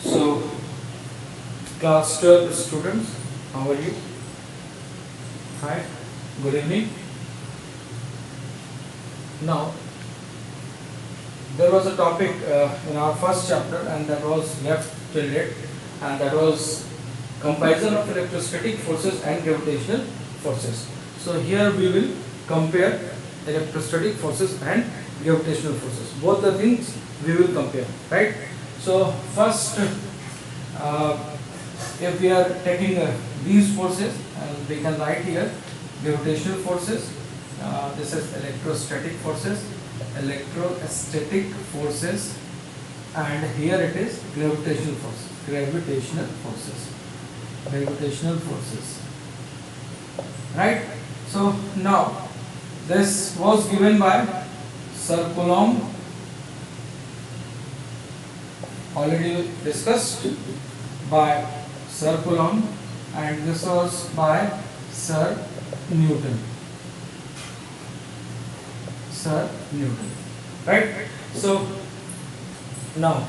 So, class 12 students, how are you? Hi, good evening. Now, there was a topic in our first chapter, and that was left till date, and that was comparison of electrostatic forces and gravitational forces. So, here we will compare electrostatic forces and gravitational forces. Both the things we will compare, right? So, first, if we are taking these forces, we can write here gravitational forces. This is electrostatic forces, and here it is gravitational forces, right? So now this was given by Sir Coulomb, already discussed by Sir Coulomb, and this was by Sir Newton. Right? So now,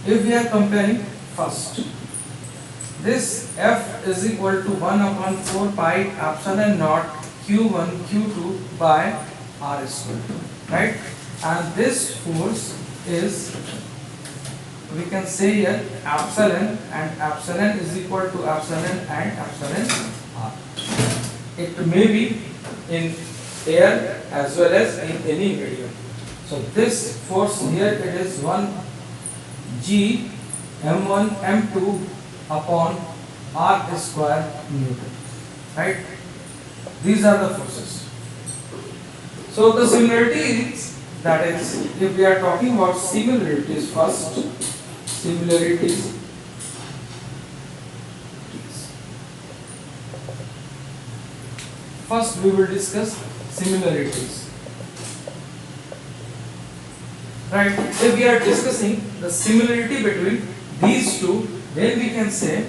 if we are comparing first, this F is equal to 1 upon 4 pi epsilon naught Q1 Q2 by R square, right? And this force is, we can say here epsilon, and epsilon is equal to epsilon and epsilon R. It may be in air as well as in any medium. So this force here, it is 1 G m1 m2 upon R square Newton, right? These are the forces. So the similarity is, that is, if we are talking about similarities first, first we will discuss similarities, right? If we are discussing the similarity between these two, then we can say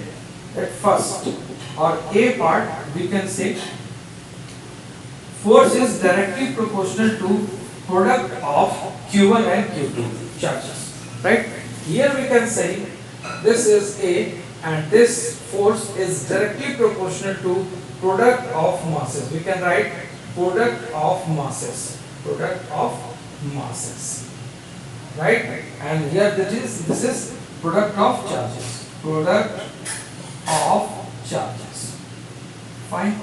that first, or A part, we can say force is directly proportional to product of Q1 and Q2 charges, right? Here we can say this is A, and this force is directly proportional to product of masses. We can write product of masses, right? And here this is product of charges, fine.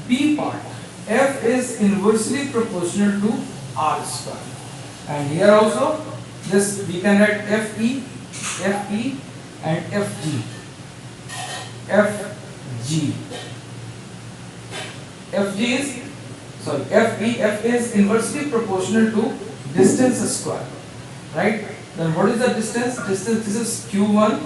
B part, F is inversely proportional to R square, and here also this we can write FE and FG. F is inversely proportional to distance square, right? Then what is the distance? This is Q1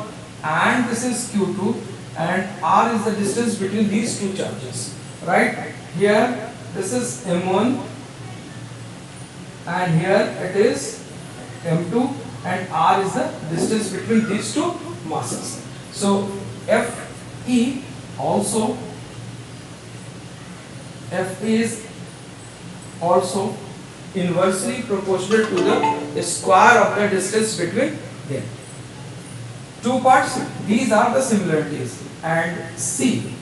and this is Q2, and R is the distance between these two charges, right? Here this is M1 and here it is M2, and R is the distance between these two masses. So Fe is also inversely proportional to the square of the distance between them. Two parts, these are the similarities. And C,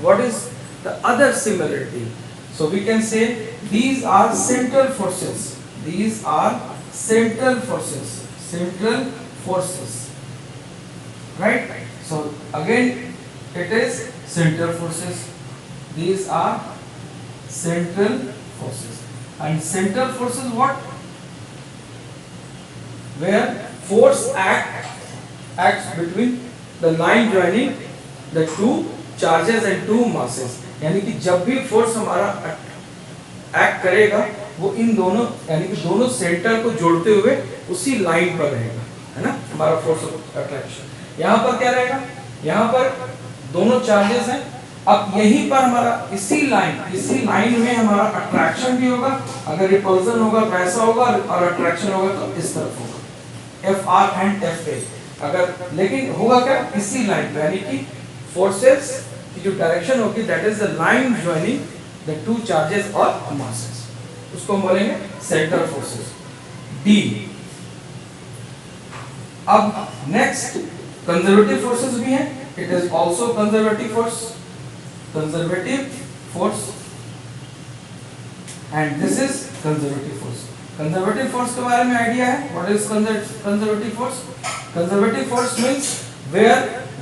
what is the other similarity? So we can say these are central forces. Right? So again it is central forces. These are central forces. And central forces what? Where force acts between the line joining the two charges and two masses. यानी कि जब भी force हमारा act करेगा वो इन दोनों, यानी कि दोनों सेंटर को जोड़ते हुए उसी लाइन पर रहेगा, है ना, हमारा फोर्स ऑफ अट्रैक्शन। यहाँ पर क्या रहेगा? यहाँ पर दोनों चार्जेस हैं, अब यहीं पर हमारा इसी लाइन में हमारा अट्रैक्शन भी होगा। अगर रिपल्सन होगा वैसा होगा, और अट्रैक्शन होगा तो इस तरफ होगा, FR एंड FA। अगर लेकिन होगा क्या? इसी लाइन पे, यानी कि फोर्सेस की जो डायरेक्शन होगी that is the line joining the two charges और मासेस, उसको हम बोलेंगे सेंटर फोर्सेस, D। अब नेक्स्ट कंजर्वेटिव फोर्सेस भी हैं, it is also conservative force, conservative force and this is conservative force. Conservative force के बारे में आइडिया है, what is conservative force? Conservative force means where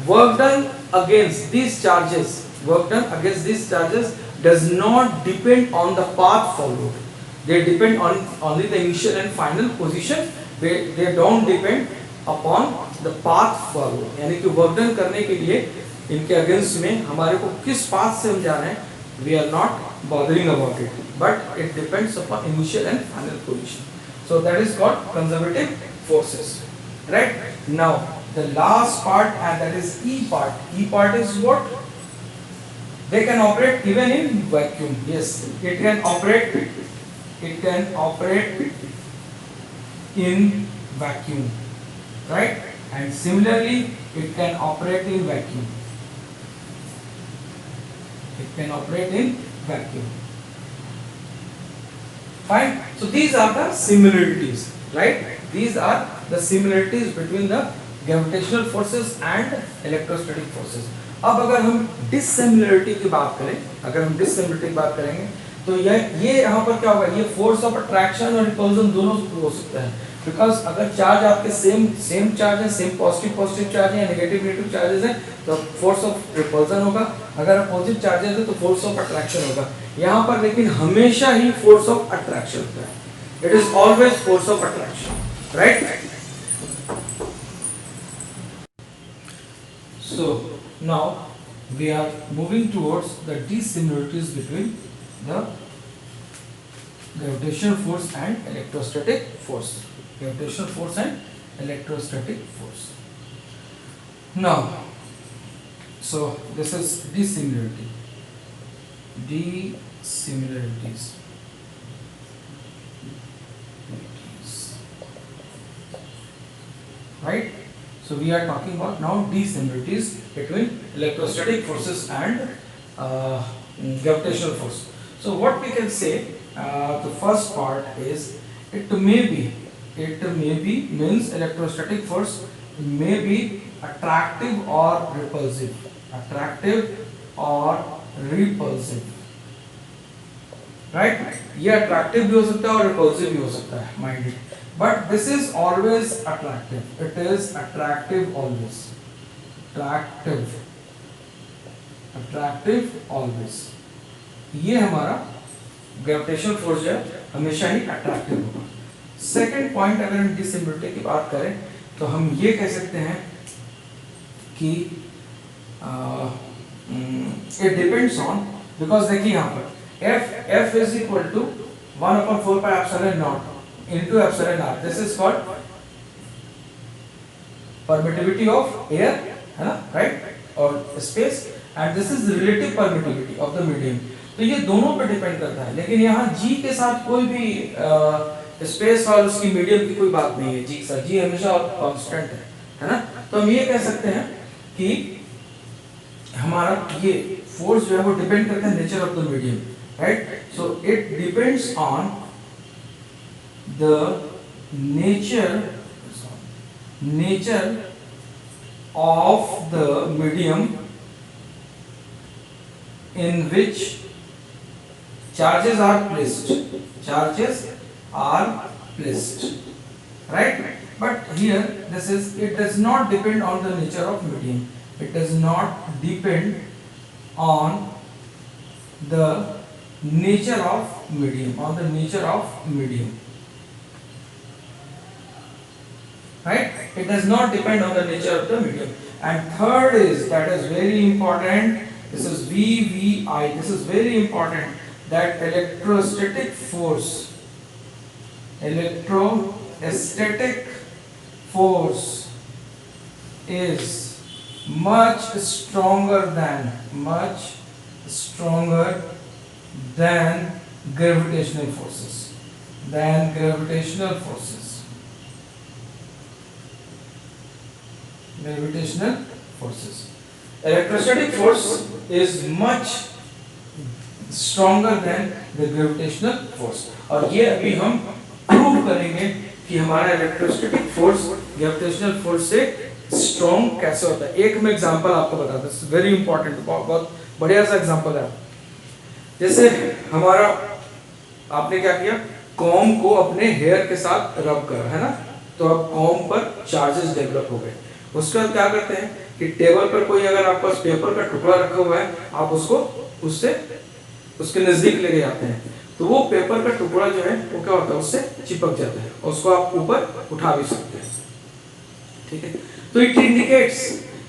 work done against these charges, work done against these charges does not depend on the path followed, they depend on only the initial and final position, they don't depend upon the path followed, यानी कि work done करने के लिए इनके against में हमारे को किस पाथ से हम जा रहे हैं, we are not bothering about it, but it depends upon initial and final position, so that is called conservative forces, right? Now the last part, and that is E part. E part is what? They can operate even in vacuum. Yes, it can operate in vacuum, right? And similarly it can operate in vacuum, it can operate in vacuum. Fine. So these are the similarities, right? These are the similarities between the gravitational forces and electrostatic forces. अब अगर हम dissimilarity की बात करें, अगर हम dissimilarity की बात करेंगे तो ये यहाँ पर क्या होगा, ये फोर्स ऑफ अट्रैक्शन और रिपल्जन दोनों हो सकता है, बिकॉज अगर चार्ज आपके सेम चार्ज है, सेम पॉजिटिव चार्ज है या नेगेटिव चार्जेस है तो फोर्स ऑफ रिपल्जन होगा, अगर अपोजिट चार्जेस है तो फोर्स ऑफ अट्रैक्शन होगा। यहाँ पर लेकिन हमेशा ही फोर्स ऑफ अट्रैक्शन होता है, it is always force of attraction, right? So now we are moving towards the dissimilarities between the gravitational force and electrostatic force. Gravitational force and electrostatic force. Now, so this is dissimilarity. Dissimilarities. Right? So we are talking about now dissimilarities between electrostatic forces and gravitational force. So what we can say, the first part is it may be means electrostatic force may be attractive or repulsive, right? ये attractive भी हो सकता है और repulsive भी हो सकता है, mind it. But this is always attractive. It is attractive always. Attractive always. ये हमारा ग्रेविटेशनल फोर्स जो है हमेशा ही अट्रैक्टिव होगा। सेकेंड पॉइंट, अगर हम डिसिमिलरिटी की बात करें तो हम ये कह सकते हैं कि it depends on, because देखिए यहाँ पर F is equal to 1/4 pi epsilon naught into epsilon r. This is called permittivity of air, है ना, right, और space, and this is relative permittivity of the medium. तो ये दोनों पे डिपेंड करता है, लेकिन यहाँ G के साथ कोई भी स्पेस और उसकी मीडियम की कोई बात नहीं है, G के साथ, G हमेशा कांस्टेंट है ना। तो हम ये कह सकते हैं कि हमारा ये फोर्स जो है वो डिपेंड करता है nature of the medium, right? So it depends on the nature of the medium in which charges are placed, right? But here this is, it does not depend on the nature of medium, it does not depend on the nature of medium, right? It does not depend on the nature of the medium. And third is, that is very important, this is VVI, this is very important, that electrostatic force is much stronger than gravitational forces. Electrostatic force is much stronger than the gravitational force, और ये अभी हम prove करेंगे कि हमारा electrostatic force gravitational force से strong कैसे होता है। एक मैं एग्जांपल आपको बताता हूँ, वेरी इंपॉर्टेंट, बहुत बढ़िया सा एग्जांपल है। जैसे हमारा, आपने क्या किया, कॉम को अपने हेयर के साथ रब करा है ना, तो अब कॉम पर चार्जेस डेवलप हो गए। उसके बाद क्या करते हैं कि टेबल पर कोई अगर आपके पास पेपर का टुकड़ा रखा हुआ है, आप उसको उससे उसके नजदीक लेके जाते हैं, तो वो पेपर का टुकड़ा जो है वो क्या होता है, उससे चिपक जाता है, और उसको आप ऊपर उठा भी सकते हैं। ठीक है, तो इट इंडिकेट्स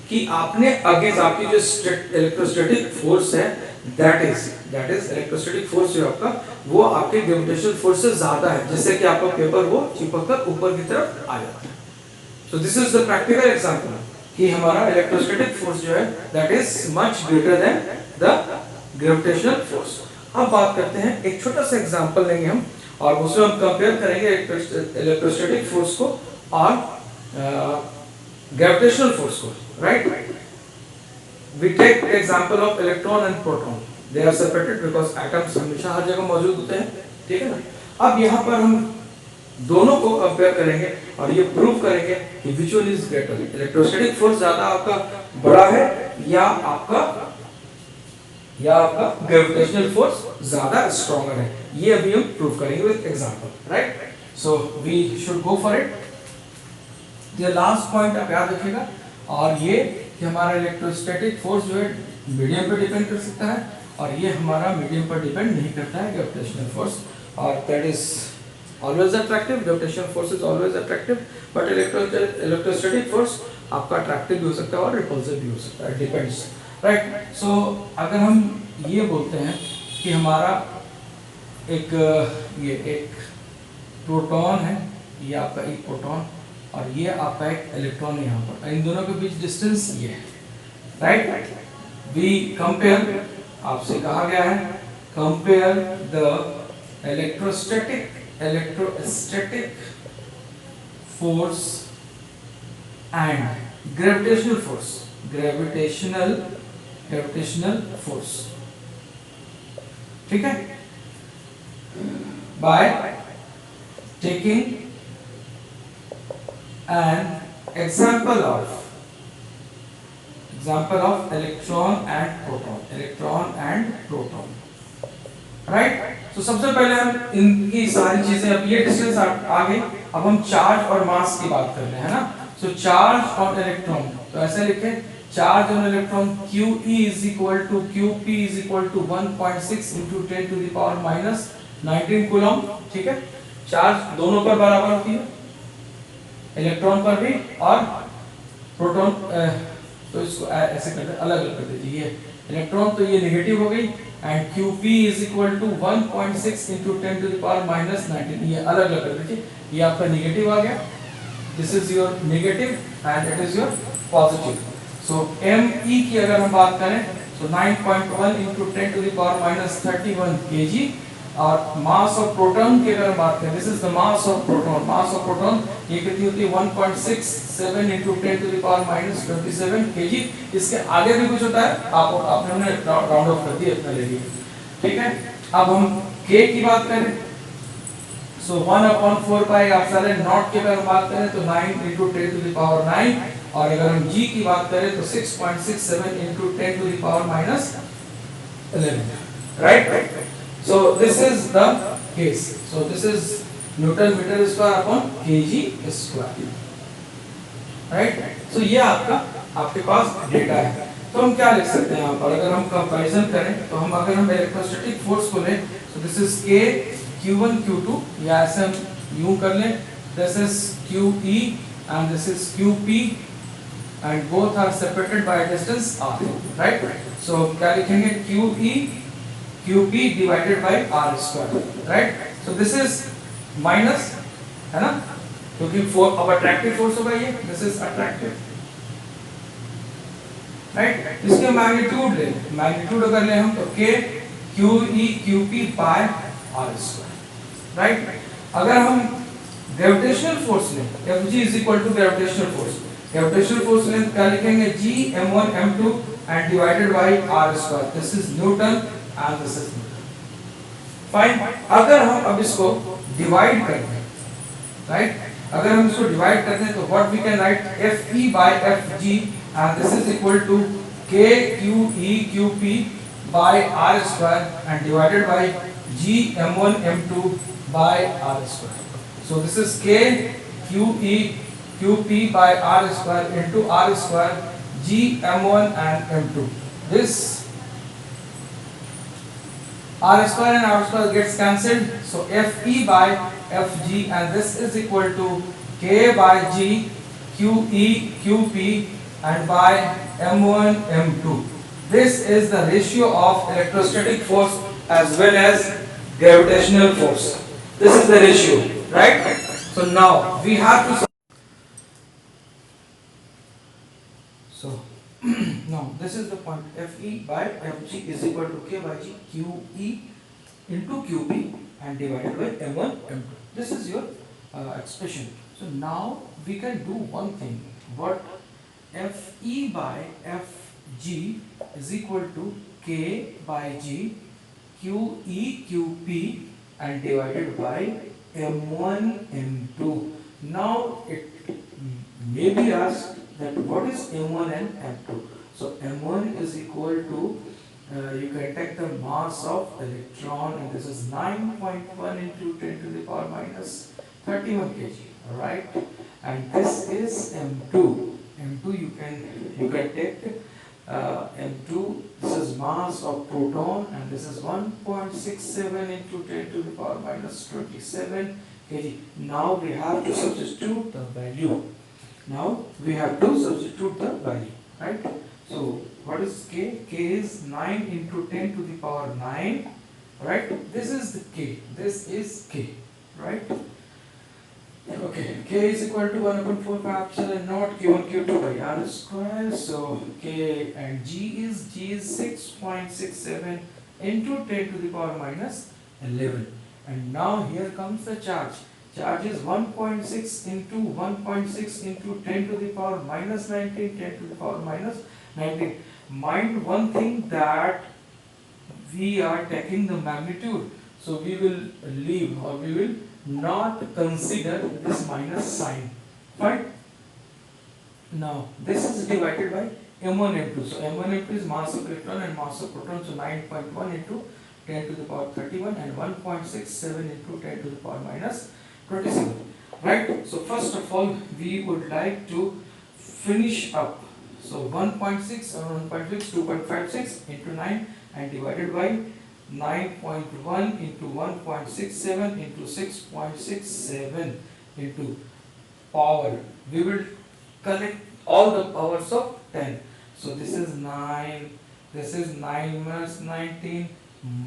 कि आपने अगेंस्ट आपकी जो इलेक्ट्रोस्टैटिक फोर्स है, दैट इज इलेक्ट्रोस्टैटिक फोर्स जो आपका, वो आपके ग्रेविटेशनल फोर्स से ज्यादा है, जिससे कि आपका पेपर वो चिपक कर ऊपर की तरफ आ जाता है। So this is the practical example कि हमारा इलेक्ट्रोस्टैटिक फोर्स जो है that is much greater than the gravitational force. अब बात करते हैं, एक छोटा सा एग्जांपल लेंगे हम, और उसमें हम कंपेयर करेंगे इलेक्ट्रोस्टैटिक फोर्स को और ग्रेविटेशनल फोर्स को, right. We take the example of electron and proton, they are separated because atoms हमेशा हर जगह मौजूद होते हैं, ठीक है ना। अब यहाँ पर हम दोनों को कंपेयर करेंगे और ये प्रूव करेंगे कि which one is greater, electrostatic force ज्यादा आपका बड़ा है या आपका ग्रेविटेशनल फोर्स ज्यादा स्ट्रॉन्गर है। ये अभी हम प्रूव करेंगे with example, right. So we should go for it. ये लास्ट पॉइंट आप याद रखिएगा, और ये कि हमारा इलेक्ट्रोस्टैटिक फोर्स जो है मीडियम पर डिपेंड कर सकता है, और ये हमारा मीडियम पर डिपेंड नहीं करता है ग्रेविटेशनल फोर्स, और that is always attractive, gravitational force is always attractive, but electrostatic force आपका attractive भी हो सकता है और repulsive भी हो सकता है, depends, right। so अगर हम ये बोलते हैं कि हमारा एक प्रोटॉन है, ये आपका एक प्रोटॉन और ये आपका एक इलेक्ट्रॉन है, यहाँ पर इन दोनों के बीच डिस्टेंस ये है, राइट। वी कंपेयर, आपसे कहा गया है compare the electrostatic force and gravitational force, ठीक है, by taking an example of electron and proton, right. तो सबसे पहले हम इनकी सारी चीजें, अब ये डिस्टेंस आ गई, अब हम चार्ज और मास की बात कर रहे हैं ना। सो चार्ज ऑन इलेक्ट्रॉन, तो ऐसे लिखें, charge on electron QE is equal to QP is equal to 1.6 into 10 to the power minus 19 coulomb, ठीक है। चार्ज दोनों पर बराबर होती है, इलेक्ट्रॉन पर भी और प्रोटॉन, तो इसको ऐसे कर दे, अलग अलग कर दीजिए, ये इलेक्ट्रॉन तो ये नेगेटिव हो गई, and QP is equal to 1.6 into 10 to the power minus 19, ये अलग अलग कर दीजिए, ये आपका नेगेटिव आ गया, this is your negative and it is your positive. So ME की अगर हम बात करें तो 9.1 into 10 to the power minus 31 kg, और मास ऑफ प्रोटॉन की अगर हम बात करें, this is the mass of proton, ये कितनी होती है 1.67 into 10 to the power minus 27 kg। इसके आगे भी कुछ होता है, आपने राउंड ऑफ कर दिया, इतना ले लिया, ठीक है। अब हम K की बात करें, सो 1/4 पाई एप्सिलॉन नॉट की अगर हम बात करें तो 9 into 10 to the power 9, और अगर हम G की बात करें तो 6.67 into 10 to the power minus 11, right। So this is the case. So this is Newton meter square upon kg square, right? So ये आपके पास डेटा है, तो हम क्या लिख सकते हैं यहाँ पर, अगर हम कंपैरिजन करें तो हम, अगर हम इलेक्ट्रोस्टैटिक फोर्स को लें तो this is K Q1 Q2, या ऐसे हम यूं कर लें, this is QE and this is QP and both are separated by a distance r, right। So क्या लिखेंगे, QP divided by r square, right। So this is minus, है ना, क्योंकि अब attractive force होगा ये, this is attractive, right। इसके magnitude ले, मैग्नीट्यूड अगर ले हम तो K QE QP by r square, right। अगर हम ग्रेविटेशनल फोर्स लें, Fg is equal to gravitational force लें तो क्या लिखेंगे, G m1 m2 and divided by r square, this is Newton and this is Newton, fine। अगर हम अब इसको डिवाइड करते हैं, राइट, अगर हम इसको डिवाइड करते हैं तो what we can write F E by F G and this is equal to K Q E Q P by R square and divided by G M one M two by R square. So this is k q e q p by r square into r square g m1 and m2. This r square and r square gets cancelled, so fe by fg and this is equal to k by g qe qp and by m1 m2. This is the ratio of electrostatic force as well as gravitational force. This is the ratio, right? So now we have to so now this is the point, fe by fg is equal to k by g qe into qp and divided by m1 m2. This is your expression. So now we can do one thing. What fe by fg is equal to k by g qe qp and divided by m1 m2. Now it may be asked that what is m1 and m2. So m1 is equal to you can take the mass of electron and this is 9.1 into 10 to the power minus 31 kg, right? And this is m2. M2 you can take m2, this is mass of proton and this is 1.67 into 10 to the power minus 27 kg. Now we have to substitute the value. Now we have to substitute the value, right? So what is k? K is 9 into 10 to the power 9, right? This is the k. This is k, right? Okay, k is equal to 1 upon 4 pi epsilon naught q1 q2 by r square. So k and g is 6.67 into 10 to the power minus 11. And now here comes the charge. Charge is 1.6 into 1.6 into 10 to the power minus 19, 10 to the power minus 19. Mind one thing that we are taking the magnitude, so we will leave or we will not consider this minus sign. Fine. Now this is divided by m1 m2. So m1 m2 is mass of electron and mass of proton. So 9.1 into 10 to the power 31 and 1.67 into 10 to the power minus 27. Right. So first of all we would like to finish up. So 1.6 or 1.6 2.56 into 9 and divided by 9.1 into 1.67 into 6.67 into power. We will collect all the powers of 10. So this is 9, this is 9 minus 19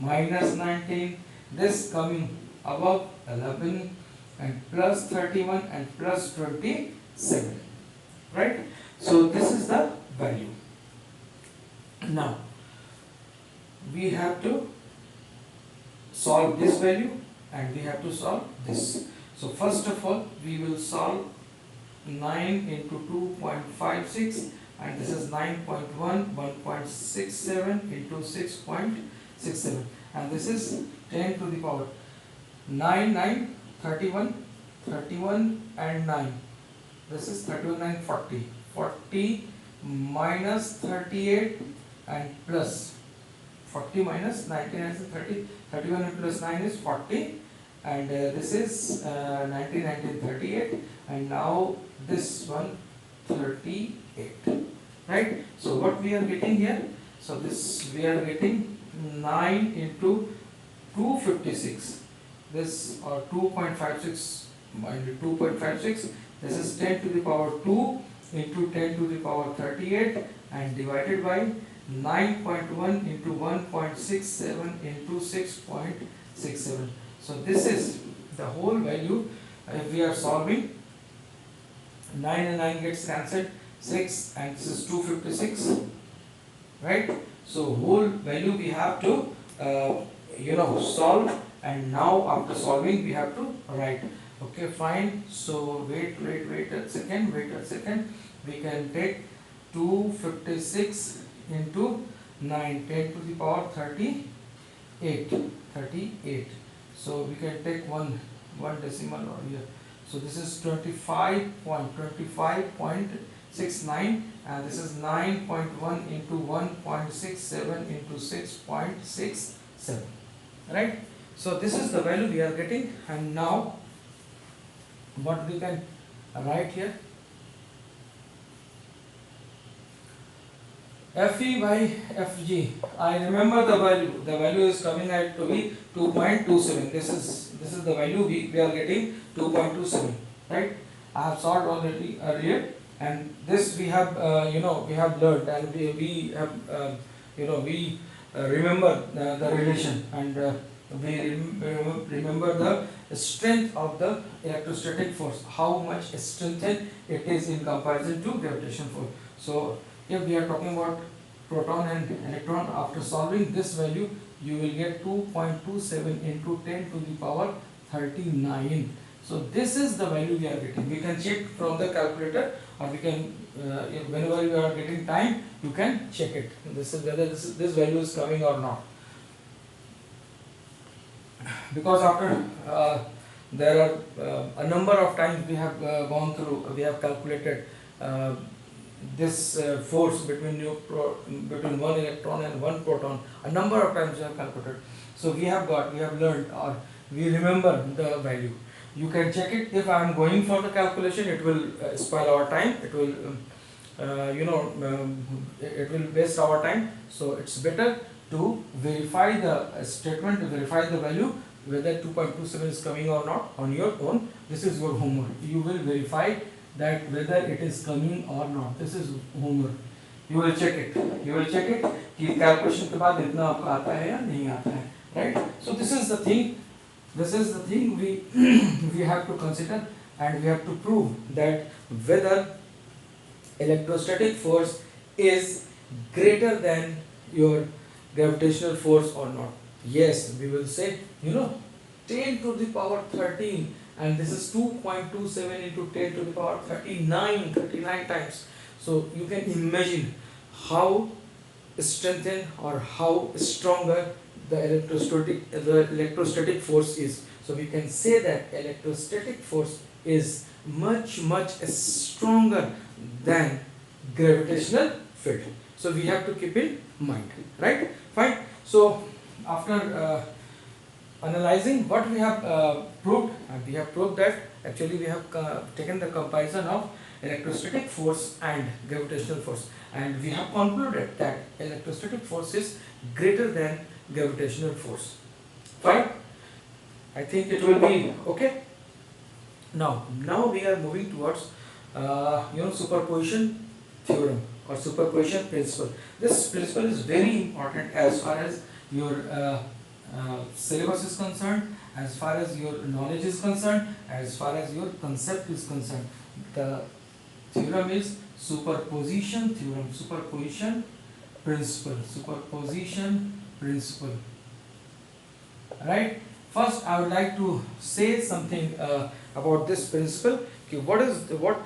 minus 19, this coming above 11 and plus 31 and plus 27, right? So this is the value. Now we have to solve this value and we have to solve this. So first of all we will solve 9 into 2.56 and this is 9.1, 1.67 into 6.67 and this is 10 to the power 9, 9, 31, 31 and 9. This is 31, 9, 40. 40 minus 38 and plus 40 minus 19 is 30, 31 and plus 9 is 40 and this is 19, 19, 38 and now this one 38, right? So what we are getting here? So this we are getting 9 into 256, this or 2.56 minus 2.56, this is 10 to the power 2 into 10 to the power 38 and divided by 9.1 into 1.67 into 6.67. So this is the whole value. If we are solving, 9 and 9 gets cancelled, 6 and this is 256, right? So whole value we have to solve, and now after solving we have to write. Okay, fine. So wait a second, we can take 256 into 9, 10 to the power 38. So we can take one decimal or here. So this is 25.69, and this is 9.1 into 1.67 into 6.67, right? So this is the value we are getting, and now what we can write here, Fe by Fg. I remember the value. The value is coming out to be 2.27. This is the value we are getting, 2.27. Right? I have solved already earlier, and this we have we have learned, and we have we remember the relation, and we remember the strength of the electrostatic force, how much strengthened it is in comparison to gravitational force. So if we are talking about proton and electron, after solving this value, you will get 2.27 into 10 to the power 39. So this is the value we are getting. We can check from the calculator, or we can whenever you are getting time, you can check it. This is whether this value is coming or not. Because after there are a number of times we have gone through, we have calculated this force between one electron and one proton. A number of times we have calculated. So we have learned, or we remember the value. You can check it. If I am going for the calculation, it will spoil our time. It will it will waste our time. So it's better to verify the statement, to verify the value, whether 2.27 is coming or not on your own. This is your homework. You will verify that whether it is coming or not. This is homework. You will check it. You will check it कि calculation के बाद इतना आपको आता है या नहीं आता है, right? So this is the thing. This is the thing we we have to consider, and we have to prove that whether electrostatic force is greater than your gravitational force or not. Yes, we will say 10 to the power 13, and this is 2.27 into 10 to the power 39 times. So you can imagine how strengthened or how stronger the electrostatic force is. So we can say that electrostatic force is much stronger than gravitational field. So we have to keep in mind, right? Fine. So after analyzing what we have proved, and we have proved that actually we have taken the comparison of electrostatic force and gravitational force, and we have concluded that electrostatic force is greater than gravitational force. Fine. I think it will be okay. Now we are moving towards superposition theorem or superposition principle. This principle is very important as far as your syllabus is concerned, as far as your knowledge is concerned, as far as your concept is concerned. The theorem is superposition theorem, superposition principle, superposition principle. Right? First, I would like to say something about this principle. Okay, what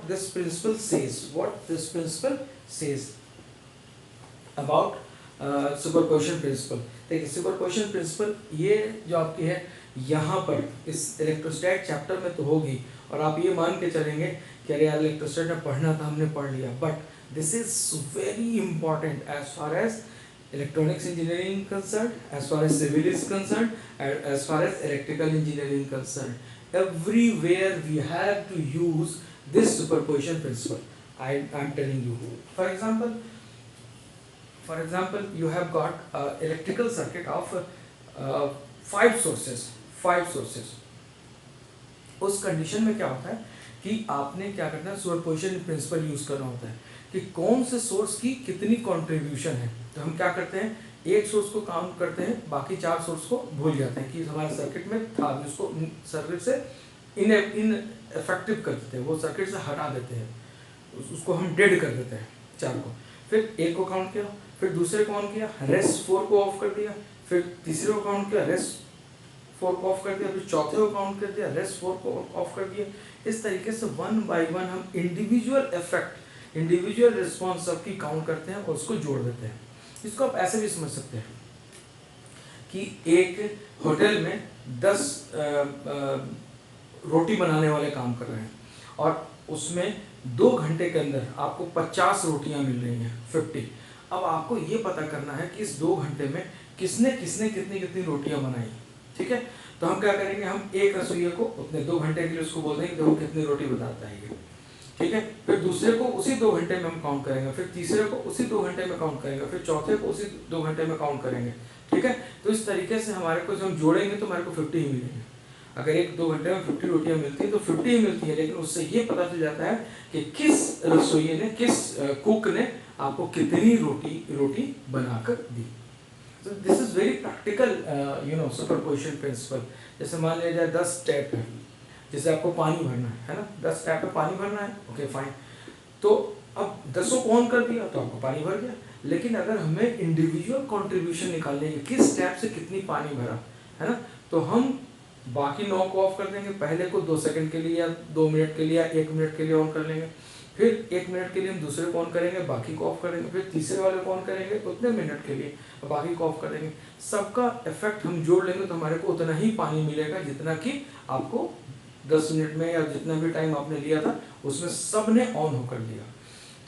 this principle says? What this principle says about superposition principle. देखिए superposition principle ये जो आपकी है यहाँ पर इस इलेक्ट्रोस्टैट chapter में तो होगी, और आप ये मान के चलेंगे कि अरे यार इलेक्ट्रोस्टैट में पढ़ना था, हमने पढ़ लिया, but this is very important as far as electronics engineering concerned, as far as civil is concerned, and as far as electrical engineering concerned. Everywhere we have to use this superposition principle. I am telling you. For example, you have got electrical circuit of 5 sources. उस condition में क्या होता है कि आपने क्या करना है, सुपरपोजिशन प्रिंसिपल यूज करना होता है कि कौन से सोर्स की कितनी कंट्रीब्यूशन है. तो हम क्या करते हैं, एक सोर्स को काउंट करते हैं, बाकी 4 सोर्स को भूल जाते हैं कि हमारे सर्किट में था, उसको सर्किट से इन इफेक्टिव कर देते हैं, वो सर्किट से हटा देते हैं, उसको हम डेड कर देते हैं 4 को. फिर एक को काउंट किया, फिर दूसरे को ऑन किया, रेस्ट 4 को ऑफ कर दिया, फिर तीसरे को काउंट किया, रेस्ट 4 को ऑफ कर दिया, फिर चौथे को काउंट कर दिया, रेस्ट 4 को ऑफ कर दिया. इस तरीके से 1 बाय 1 हम इंडिविजुअल इफेक्ट, इंडिविजुअल रिस्पॉन्स सबकी काउंट करते हैं और उसको जोड़ देते हैं. इसको आप ऐसे भी समझ सकते हैं कि एक होटल में 10 रोटी बनाने वाले काम कर रहे हैं और उसमें 2 घंटे के अंदर आपको 50 रोटियां मिल रही हैं, 50। अब आपको ये पता करना है कि इस 2 घंटे में किसने किसने कितनी कितनी रोटियां बनाई, ठीक है। तो हम क्या करेंगे, हम एक रसोइये को उतने 2 घंटे के लिए उसको बोल देंगे देखो कितनी रोटी बताता है ये, ठीक है। फिर दूसरे को उसी 2 घंटे में हम काउंट करेंगे, फिर तीसरे को उसी 2 घंटे में काउंट करेंगे, फिर चौथे को उसी 2 घंटे में काउंट करेंगे, ठीक है। तो इस तरीके से हमारे को जब हम जोड़ेंगे तो हमारे को 50 ही मिलेंगे। अगर 1-2 घंटे में 50 रोटियां मिलती हैं तो 50 ही मिलती है, लेकिन उससे ये पता चल जाता है कि किस रसोइये ने, किस कुक ने आपको कितनी रोटी बनाकर दी। तो this is very practical superposition principle. जैसे मान लिया जाए 10 टैप है, जैसे आपको पानी भरना है ना, 10 टैप पे पानी भरना है, ओके फाइन। तो अब 10 को ऑन कर दिया तो आपको पानी भर गया, लेकिन अगर हमें इंडिविजुअल कंट्रीब्यूशन निकालने की किस टैप से कितनी पानी भरा है ना, तो हम बाकी 9 को ऑफ कर देंगे, पहले को 2 सेकंड के लिए या 2 मिनट के लिए या 1 मिनट के लिए ऑन कर लेंगे, फिर 1 मिनट के लिए हम दूसरे को ऑन करेंगे, बाकी को ऑफ करेंगे, फिर तीसरे वाले को ऑन करेंगे उतने मिनट के लिए, बाकी को ऑफ कर देंगे। सबका इफेक्ट हम जोड़ लेंगे तो हमारे को उतना ही पानी मिलेगा जितना कि आपको 10 मिनट में या जितना भी टाइम आपने लिया था उसमें सब ने ऑन होकर दिया।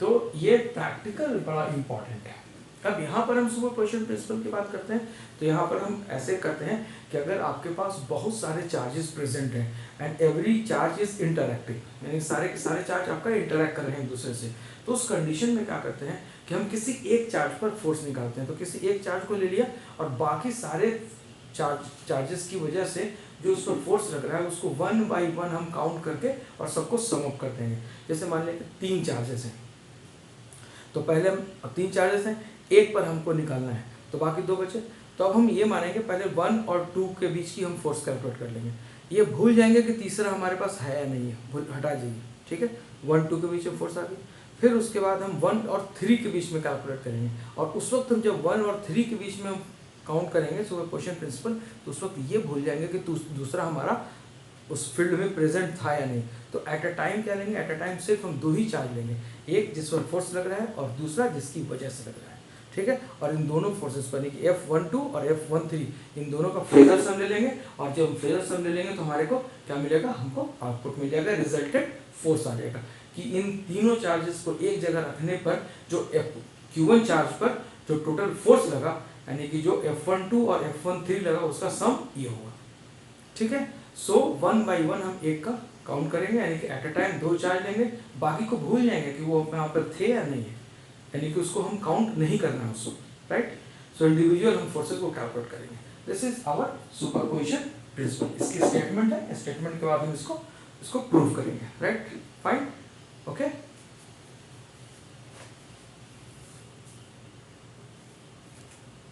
तो ये प्रैक्टिकल बड़ा इंपॉर्टेंट है। अब यहाँ पर हम सुपरपोजिशन प्रिंसिपल की बात करते हैं, तो यहाँ पर हम ऐसे करते हैं कि अगर आपके पास बहुत सारे चार्जेस प्रेजेंट हैं and every charge is interactive, यानी सारे के सारे चार्ज आपका इंटरैक्ट कर रहे हैं एक दूसरे से, तो उस कंडीशन में क्या करते हैं कि हम किसी एक चार्ज पर फोर्स निकालते हैं। तो किसी एक चार्ज को ले लिया और बाकी सारे चार्जेस की वजह से जो उस पर फोर्स लग रहा है उसको 1 बाई 1 हम काउंट करके और सबको सम अप कर देंगे। जैसे मान लें 3 चार्जेस हैं, तो पहले हम 3 चार्जेस हैं, एक पर हमको निकालना है तो बाकी 2 बचे। तो अब हम ये मानेंगे पहले 1 और 2 के बीच की हम फोर्स कैलकुलेट कर लेंगे, ये भूल जाएंगे कि तीसरा हमारे पास है या नहीं है, हटा जाइए, ठीक है। 1-2 के बीच में फोर्स आ गई, फिर उसके बाद हम 1 और 3 के बीच में कैलकुलेट करेंगे, और उस वक्त हम जब 1 और 3 के बीच में हम काउंट करेंगे सुपरपोजिशन प्रिंसिपल, तो उस वक्त ये भूल जाएंगे कि दूसरा हमारा उस फील्ड में प्रेजेंट था या नहीं। तो एट अ टाइम क्या लेंगे, एट अ टाइम सिर्फ हम 2 ही चार्ज लेंगे, एक जिस पर फोर्स लग रहा है और दूसरा जिसकी वजह से लग रहा है, ठीक है। और इन दोनों फोर्सेस पर कि F12 और F13 इन दोनों का फेजर सम ले लेंगे, और जब हम फेजर सम ले लेंगे तो हमारे को क्या मिलेगा, हमको आउटपुट मिल जाएगा, रिजल्टेंट फोर्स आ जाएगा कि इन तीनों चार्जेस को एक जगह रखने पर जो Q1 चार्ज पर जो टोटल फोर्स लगा, यानी कि जो F12 और F13 लगा उसका सम ये होगा, ठीक है। सो 1 बाई 1 हम एक का काउंट करेंगे, यानी कि एट अ टाइम 2 चार्ज लेंगे, बाकी को भूल जाएंगे कि वो वहाँ पर थे या नहीं है, यानी कि उसको हम काउंट नहीं करना है उसको, राइट। सो इंडिविजुअल हम फोर्सेस को कैलकुलेट करेंगे। This is our superposition principle. इसकी स्टेटमेंट है, स्टेटमेंट के बाद हम इसको प्रूव करेंगे, राइट, फाइन, ओके।